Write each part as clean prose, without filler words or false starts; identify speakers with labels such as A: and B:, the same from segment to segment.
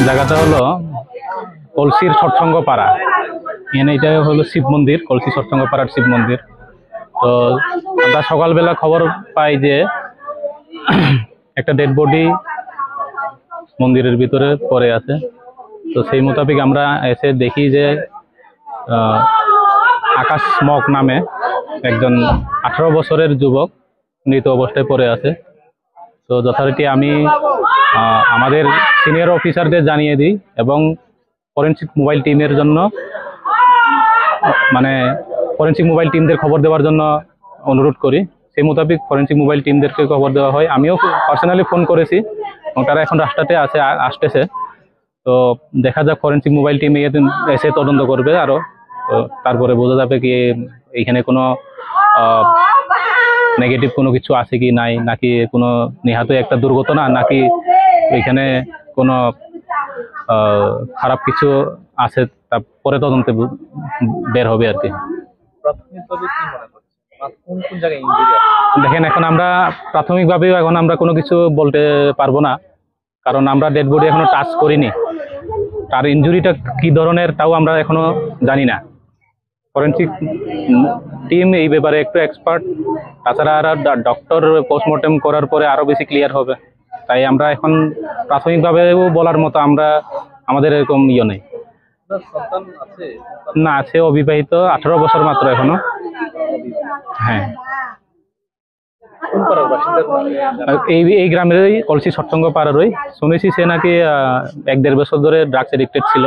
A: জায়গাটা হলো কলসির সৎসঙ্গ পাড়া। এখানে এটা হলো শিব মন্দির, কলসি সৎসঙ্গ পাড়ার শিব মন্দির। তো আমরা সকালবেলা খবর পাই যে একটা ডেড বডি মন্দিরের ভিতরে পড়ে আছে। তো সেই মোতাবেক আমরা এসে দেখি যে আকাশ মক নামে একজন 18 বছরের যুবক মৃত অবস্থায় পড়ে আছে। তো যথারীতি আমি আমাদের সিনিয়র অফিসারদের জানিয়ে দিই এবং ফরেনসিক মোবাইল টিমের জন্য ফরেনসিক মোবাইল টিমদের খবর দেওয়ার জন্য অনুরোধ করি। সেই মোতাবেক ফরেনসিক মোবাইল টিমদেরকে খবর দেওয়া হয়। আমিও পার্সোনালি ফোন করেছি এবং তারা এখন রাস্তাতে আসতেছে। তো দেখা যাক ফরেনসিক মোবাইল টিম এসে তদন্ত করবে আরো। তো তারপরে বোঝা যাবে কি এইখানে কোনো নেগেটিভ কোনো কিছু আছে কি নাই, নাকি কোনো নিহত একটা দুর্ঘটনা, নাকি এখানে কোনো খারাপ কিছু আছে, তারপরে তদন্তে বের হবে আর কি। দেখেন, এখন আমরা প্রাথমিকভাবেও এখন আমরা কোনো কিছু বলতে পারবো না, কারণ আমরা ডেড বডি এখনো টাচ করিনি। তার ইনজুরিটা কি ধরনের তাও আমরা এখনো জানি না। ফরেনসিক টিম এই ব্যাপারে একটু এক্সপার্ট, তাছাড়া আর ডক্টর পোস্টমর্টেম করার পরে আরো বেশি ক্লিয়ার হবে। তাই আমরা এখন প্রাথমিকভাবেও বলার মতো আমাদের এরকম নেই। না, আছে অবিবাহিত, 18 বছর মাত্র এখনো। হ্যাঁ, এই গ্রামেরই কলসি সৎসঙ্গ পাড়ারই। শুনেছি সে নাকি 1-1.5 বছর ধরে ড্রাগস এডিক্টেড ছিল।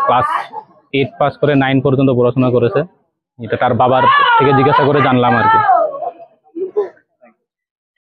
A: ক্লাস 8 পাস করে 9 পর্যন্ত পড়াশোনা করেছে। এটা তার বাবার থেকে জিজ্ঞাসা করে জানলাম আর কি।